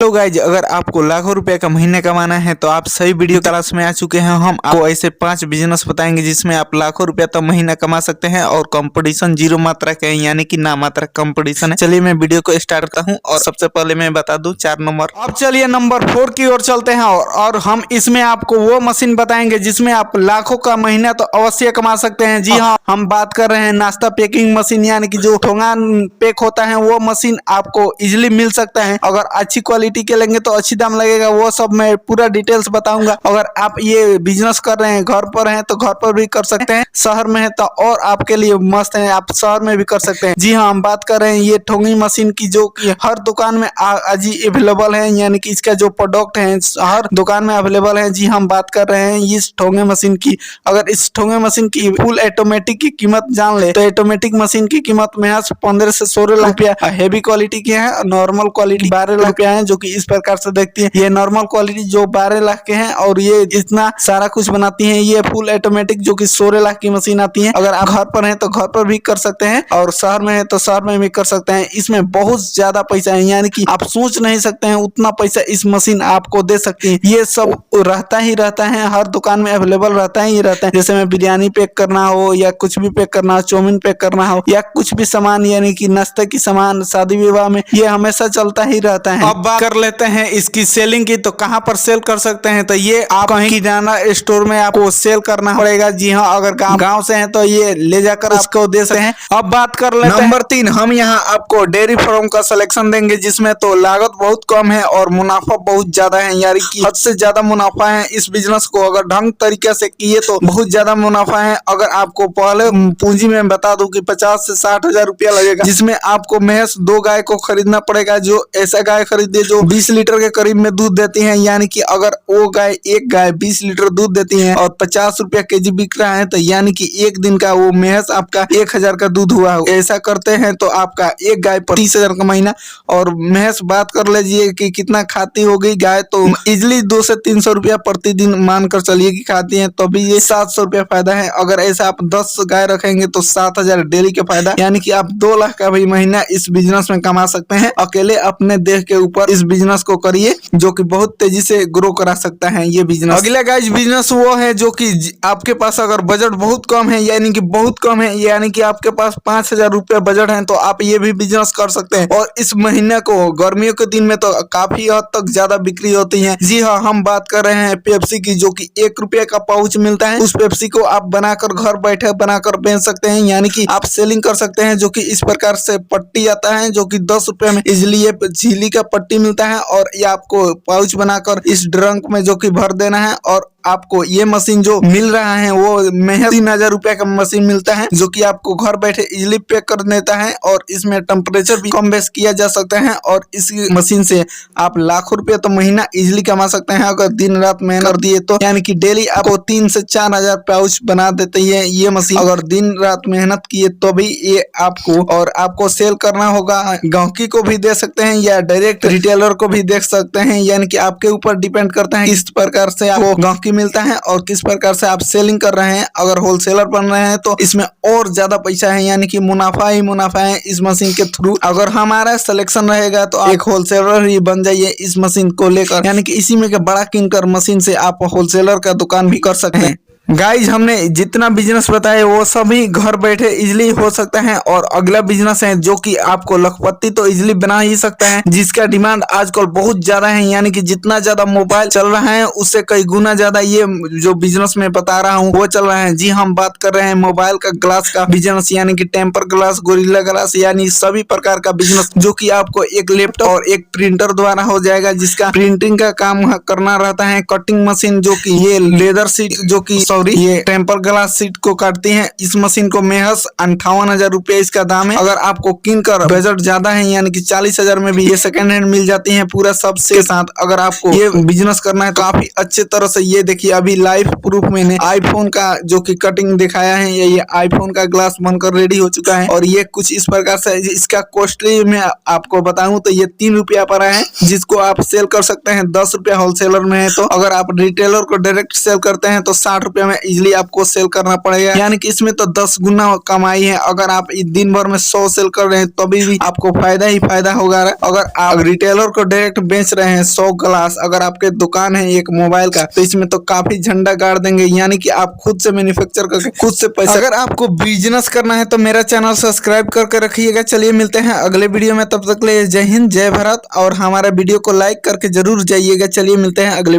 तो गाइज अगर आपको लाखों रुपए का महीने कमाना है तो आप सही वीडियो क्लास में आ चुके हैं। हम आपको ऐसे 5 बिजनेस बताएंगे जिसमें आप लाखों रुपया तो महीना कमा सकते हैं और कंपटीशन जीरो मात्रा के हैं, यानी कि ना मात्रा कंपटीशन है। चलिए मैं वीडियो को स्टार्ट करता हूं और सबसे पहले मैं बता दूं 4 नंबर। अब चलिए नंबर 4 की ओर चलते हैं और हम इसमें आपको वो मशीन बताएंगे जिसमें आप लाखों का महीना तो अवश्य कमा सकते हैं। जी हाँ, हम बात कर रहे हैं नाश्ता पैकिंग मशीन, यानी कि जो ठोंगा पैक होता है वो मशीन आपको इजिली मिल सकता है। अगर अच्छी क्वालिटी के लेंगे तो अच्छी दाम लगेगा, वो सब मैं पूरा डिटेल्स बताऊंगा। अगर आप ये बिजनेस कर रहे हैं, घर पर हैं तो घर पर भी कर सकते हैं, शहर में है तो और आपके लिए मस्त है, आप शहर में भी कर सकते हैं। जी हाँ, हम बात कर रहे हैं ये ठोंगी मशीन की जो कि हर दुकान में आज ही अवेलेबल है, यानी कि इसका जो प्रोडक्ट है हर दुकान में अवेलेबल है। जी हम बात कर रहे हैं इस ठोंगे मशीन की। अगर इस ठोंगे मशीन की फुल ऑटोमेटिक की कीमत जान ले तो ऑटोमेटिक मशीन की कीमत महज 15 से 16 लाख रुपया, हैवी क्वालिटी की है, नॉर्मल क्वालिटी 12 लाख रुपया है, जो कि इस प्रकार से देखती है। ये नॉर्मल क्वालिटी जो 12 लाख के हैं और ये इतना सारा कुछ बनाती है। ये फुल ऑटोमेटिक जो कि 16 लाख की मशीन आती है। अगर आप घर पर हैं तो घर पर भी कर सकते हैं और शहर में है तो शहर में भी कर सकते हैं। इसमें बहुत ज्यादा पैसा है, यानी कि आप सोच नहीं सकते हैं उतना पैसा इस मशीन आपको दे सकती है। ये सब रहता ही रहता है, हर दुकान में अवेलेबल रहता ही रहता है। जैसे में बिरयानी पैक करना हो या कुछ भी पैक करना हो, चाउमीन पैक करना हो या कुछ भी सामान, यानी कि नाश्ते की सामान शादी विवाह में, ये हमेशा चलता ही रहता है। अब बात कर लेते हैं इसकी सेलिंग की, तो कहां पर सेल कर सकते हैं। तो ये आप कहीं किराना स्टोर में आपको सेल करना पड़ेगा। जी हाँ, अगर गांव से हैं तो ये ले जाकर उसको दे सकते हैं। अब बात कर लेते हैं नंबर 3। हम यहाँ आपको डेयरी फार्म का सिलेक्शन देंगे जिसमें तो लागत बहुत कम है और मुनाफा बहुत ज्यादा है, यानी कि हद से ज्यादा मुनाफा है। इस बिजनेस को अगर ढंग तरीके से किए तो बहुत ज्यादा मुनाफा है। अगर आपको पहले पूंजी में बता दूं कि 50 से 60 हजार रुपया लगेगा, जिसमें आपको महज 2 गाय को खरीदना पड़ेगा। जो ऐसा गाय खरीदे जो 20 लीटर के करीब में दूध देती है, यानी कि अगर वो एक गाय 20 लीटर दूध देती है और 50 रुपया केजी बिक रहा है, तो यानी कि एक दिन का वो महज आपका 1000 का दूध हुआ। ऐसा करते हैं तो आपका एक गाय पर 30,000 का महीना। और महज बात कर लीजिए कि कितना खाती होगी गाय, तो इजिली 200 से 300 रुपया प्रतिदिन मानकर चलिए कि खाती है, तो भी ये 700 रुपया फायदा है। अगर ऐसा आप 10 गाय रखेंगे तो 7000 डेली का फायदा, यानी कि आप 2 लाख का भी महीना इस बिजनेस में कमा सकते हैं। अकेले अपने देह के ऊपर इस बिजनेस को करिए, जो कि बहुत तेजी से ग्रो करा सकता है ये बिजनेस। अगला गाइस बिजनेस वो है जो कि आपके पास अगर बजट बहुत कम है, यानी कि बहुत कम है, यानी कि आपके पास 5000 रुपया बजट है, तो आप ये भी बिजनेस कर सकते हैं। और इस महीने को गर्मियों के दिन में तो काफी हद तक ज्यादा बिक्री होती है। जी हाँ, हम बात कर रहे हैं पेप्सी की, जो कि 1 रुपये का पाउच मिलता है। उस पेप्सी को आप बनाकर घर बैठे बनाकर बेच सकते हैं, यानी कि आप सेलिंग कर सकते हैं। जो कि इस प्रकार से पट्टी आता है जो कि 10 रुपये में इजिली ये झीली का पट्टी मिलता है और ये आपको पाउच बनाकर इस ड्रंक में जो कि भर देना है। और आपको ये मशीन जो मिल रहा है वो महज 3000 रुपया का मशीन मिलता है, जो कि आपको घर बैठे इजिली पैक कर देता है और इसमें टेम्परेचर भी कम बेस किया जा सकता है। और इस मशीन से आप लाखों रुपया तो महीना इजिली कमा सकते हैं अगर दिन रात मेहनत कर दिए तो, यानी कि डेली आपको 3 से 4000 पाउच बना देते हैं ये मशीन। अगर दिन रात मेहनत किए तो भी ये आपको सेल करना होगा। गांहकी को भी दे सकते हैं या डायरेक्ट रिटेलर को भी दे सकते हैं, यानी कि आपके ऊपर डिपेंड करता है किस प्रकार से आपको गांहकी मिलता है और किस प्रकार से आप सेलिंग कर रहे हैं। अगर होलसेलर बन रहे हैं तो इसमें और ज्यादा पैसा है, यानी कि मुनाफा ही मुनाफा है इस मशीन के थ्रू। अगर हमारा सिलेक्शन रहेगा तो आप एक होलसेलर ही बन जाइए इस मशीन को लेकर, यानी कि इसी में के बड़ा किनकर मशीन से आप होलसेलर का दुकान भी कर सकते हैं। गाइज हमने जितना बिजनेस बताया वो सभी घर बैठे इजिली हो सकता है। और अगला बिजनेस है जो कि आपको लखपति तो इजिली बना ही सकता है, जिसका डिमांड आजकल बहुत ज्यादा है, यानी कि जितना ज्यादा मोबाइल चल रहा है उससे कई गुना ज्यादा ये जो बिजनेस में बता रहा हूँ वो चल रहा है। जी हम बात कर रहे हैं मोबाइल का ग्लास का बिजनेस, यानी कि टेम्पर ग्लास, गोरिल्ला ग्लास, यानी सभी प्रकार का बिजनेस जो कि आपको एक लैपटॉप और एक प्रिंटर द्वारा हो जाएगा, जिसका प्रिंटिंग का काम करना रहता है। कटिंग मशीन जो कि ये लेदर शीट जो कि ये टेम्पर ग्लास शीट को काटती है। इस मशीन को महज 58,000 रुपया इसका दाम है। अगर आपको किन कर बजट ज्यादा है, यानी कि 40,000 में भी ये सेकंड हैंड मिल जाती है पूरा सबसे साथ। अगर आपको ये बिजनेस करना है तो काफी अच्छे तरह से ये देखिए, अभी लाइव प्रूफ मैंने आईफोन का जो कि कटिंग दिखाया है, ये आईफोन का ग्लास बनकर रेडी हो चुका है। और ये कुछ इस प्रकार से इसका कॉस्टली में आपको बताऊं तो ये 3 रुपया पर है, जिसको आप सेल कर सकते हैं 10 रुपया होलसेलर में है। तो अगर आप रिटेलर को डायरेक्ट सेल करते हैं तो 60 रुपया में इजिली आपको सेल करना पड़ेगा, यानी कि इसमें तो 10 गुना कमाई है। अगर आप दिन भर में 100 सेल कर रहे हैं तभी भी आपको फायदा ही फायदा होगा। अगर आप रिटेलर को डायरेक्ट बेच रहे हैं 100 ग्लास, अगर आपके दुकान है एक मोबाइल का, तो इसमें तो काफी झंडा गाड़ देंगे, यानी कि आप खुद से मैन्युफैक्चर करके खुद से पैसा। अगर आपको बिजनेस करना है तो मेरा चैनल सब्सक्राइब करके रखिएगा। चलिए मिलते हैं अगले वीडियो में, तब तक के लिए जय हिंद जय भारत, और हमारा वीडियो को लाइक करके जरूर जाइएगा। चलिए मिलते हैं अगले